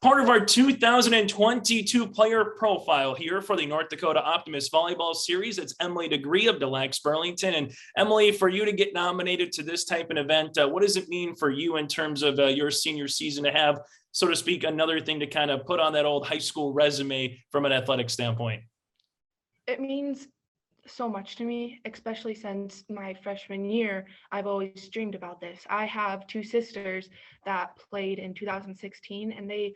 Part of our 2022 player profile here for the North Dakota Optimist Volleyball Series. It's Emily DeGree of DeLax Burlington. And Emily, for you to get nominated to this type of event, what does it mean for you in terms of your senior season to have, so to speak, another thing to kind of put on that old high school resume from an athletic standpoint? It means so much to me, especially since my freshman year. I've always dreamed about this. I have two sisters that played in 2016, and they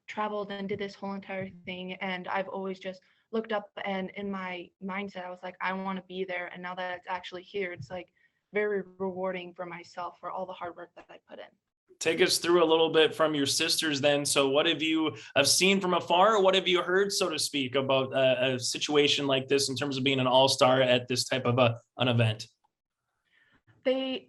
traveled and did this whole entire thing. And I've always just looked up, and in my mindset, I was like, I want to be there. And now that it's actually here, it's like very rewarding for myself for all the hard work that I put in. Take us through a little bit from your sisters then. So what have you have seen from afar, or what have you heard, so to speak, about a situation like this in terms of being an all-star at this type of an event?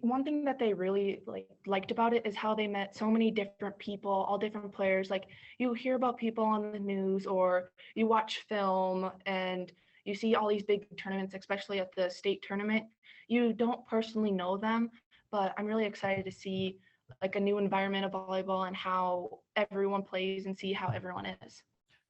One thing that they really liked about it is how they met so many different people, all different players. Like, you hear about people on the news or you watch film and you see all these big tournaments, especially at the state tournament. You don't personally know them, but I'm really excited to see like a new environment of volleyball and how everyone plays and see how everyone is.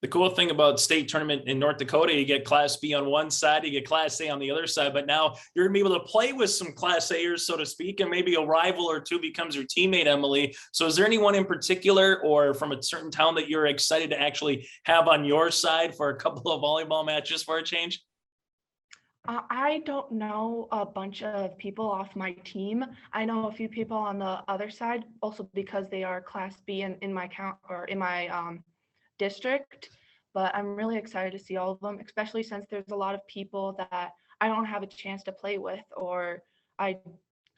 The cool thing about state tournament in North Dakota, you get Class B on one side, you get Class A on the other side, but now you're gonna be able to play with some Class A'ers, so to speak, and maybe a rival or two becomes your teammate, Emily. So is there anyone in particular or from a certain town that you're excited to actually have on your side for a couple of volleyball matches for a change? I don't know a bunch of people off my team. I know a few people on the other side, also because they are Class B in my count or in my district. But I'm really excited to see all of them, especially since there's a lot of people that I don't have a chance to play with, or I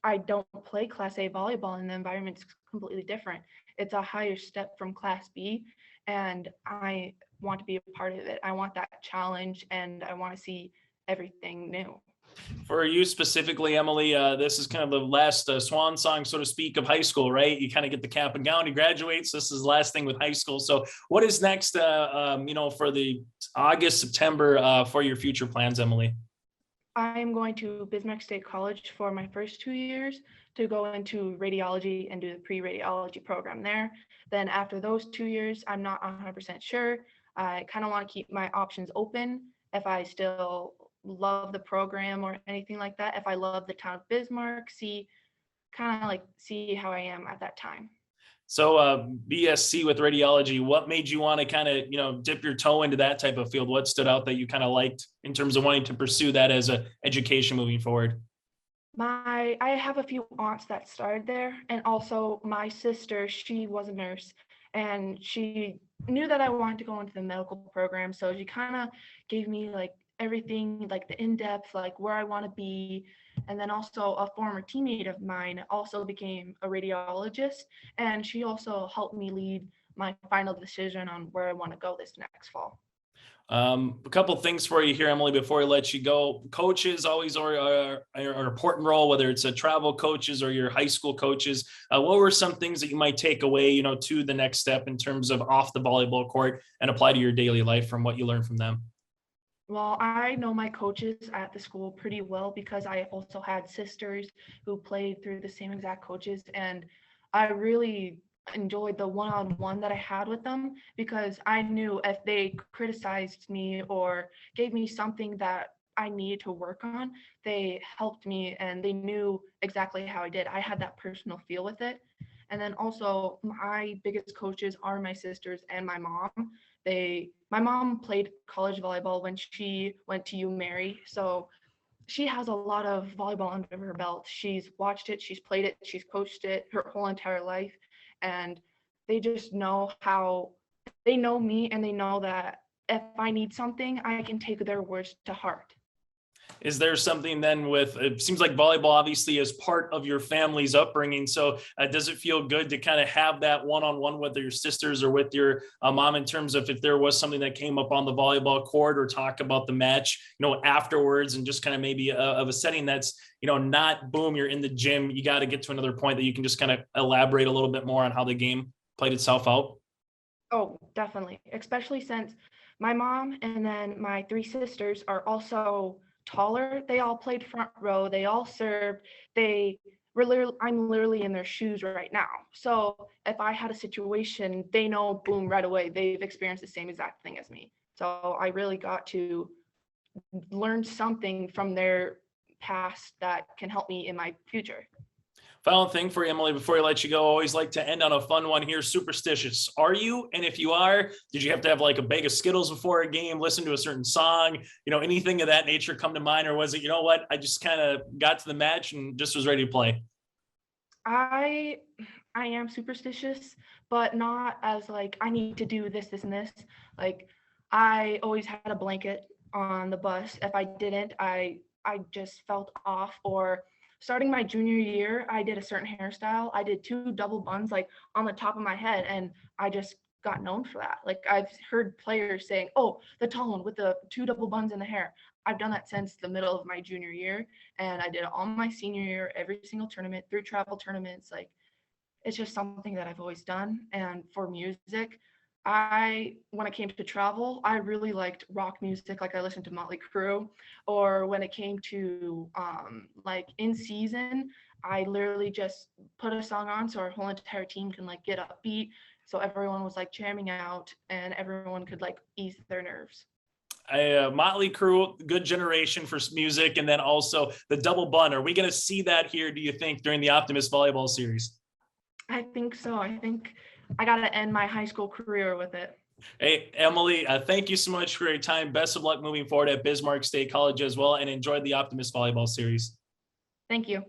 I don't play Class A volleyball, and the environment's completely different. It's a higher step from Class B, and I want to be a part of it. I want that challenge, and I want to see everything new. For you specifically, Emily, this is kind of the last swan song, so to speak, of high school, right? You kind of get the cap and gown, you graduate. So this is the last thing with high school. So what is next, for the August, September for your future plans, Emily? I am going to Bismarck State College for my first 2 years to go into radiology and do the pre-radiology program there. Then after those 2 years, I'm not 100% sure. I kind of want to keep my options open if I still love the program or anything like that. If I love the town of Bismarck, see how I am at that time. So BSc with radiology, what made you want to kind of, dip your toe into that type of field? What stood out that you kind of liked in terms of wanting to pursue that as an education moving forward? I have a few aunts that started there, and also my sister, she was a nurse, and she knew that I wanted to go into the medical program, so she kind of gave me like everything, like the in-depth, like where I want to be. And then also a former teammate of mine also became a radiologist, and she also helped me lead my final decision on where I want to go this next fall. A couple of things for you here, Emily, before I let you go. Coaches always are an important role, whether it's a travel coaches or your high school coaches. What were some things that you might take away, to the next step in terms of off the volleyball court and apply to your daily life from what you learned from them? Well, I know my coaches at the school pretty well because I also had sisters who played through the same exact coaches, and I really enjoyed the one-on-one that I had with them because I knew if they criticized me or gave me something that I needed to work on, they helped me and they knew exactly how I did. I had that personal feel with it. And then also my biggest coaches are my sisters and my mom. My mom played college volleyball when she went to UMary, so she has a lot of volleyball under her belt. She's watched it, she's played it, she's coached it her whole entire life, and they just know how they know me, and they know that if I need something, I can take their words to heart. Is there something then it seems like volleyball obviously is part of your family's upbringing. So does it feel good to kind of have that one-on-one with your sisters or with your mom in terms of if there was something that came up on the volleyball court or talk about the match, afterwards, and just kind of maybe of a setting that's, not boom, you're in the gym, you got to get to another point that you can just kind of elaborate a little bit more on how the game played itself out? Oh, definitely, especially since my mom and then my three sisters are also taller. They all played front row. They all served. They I'm literally in their shoes right now. So if I had a situation, they know, boom, right away, they've experienced the same exact thing as me. So I really got to learn something from their past that can help me in my future. Final thing for you, Emily, before I let you go, always like to end on a fun one here. Superstitious, are you? And if you are, did you have to have like a bag of Skittles before a game, listen to a certain song, anything of that nature come to mind? Or was it, I just kind of got to the match and just was ready to play? I I am superstitious, but not as like I need to do this, this, and this. Like I always had a blanket on the bus. If I didn't, I just felt off. Or starting my junior year, I did a certain hairstyle. I did two double buns like on the top of my head, and I just got known for that. Like I've heard players saying, "Oh, the tall one with the two double buns in the hair." I've done that since the middle of my junior year, and I did it all my senior year, every single tournament, through travel tournaments. Like it's just something that I've always done. And for music, when it came to travel, I really liked rock music. Like I listened to Motley Crue. Or when it came to like in season, I literally just put a song on so our whole entire team can like get upbeat. So everyone was like jamming out and everyone could like ease their nerves. Motley Crue, good generation for music, and then also the double bun. Are we going to see that here, do you think, during the Optimist Volleyball series? I think so. I think I got to end my high school career with it. Hey, Emily, thank you so much for your time. Best of luck moving forward at Bismarck State College as well, and enjoy the Optimist Volleyball series. Thank you.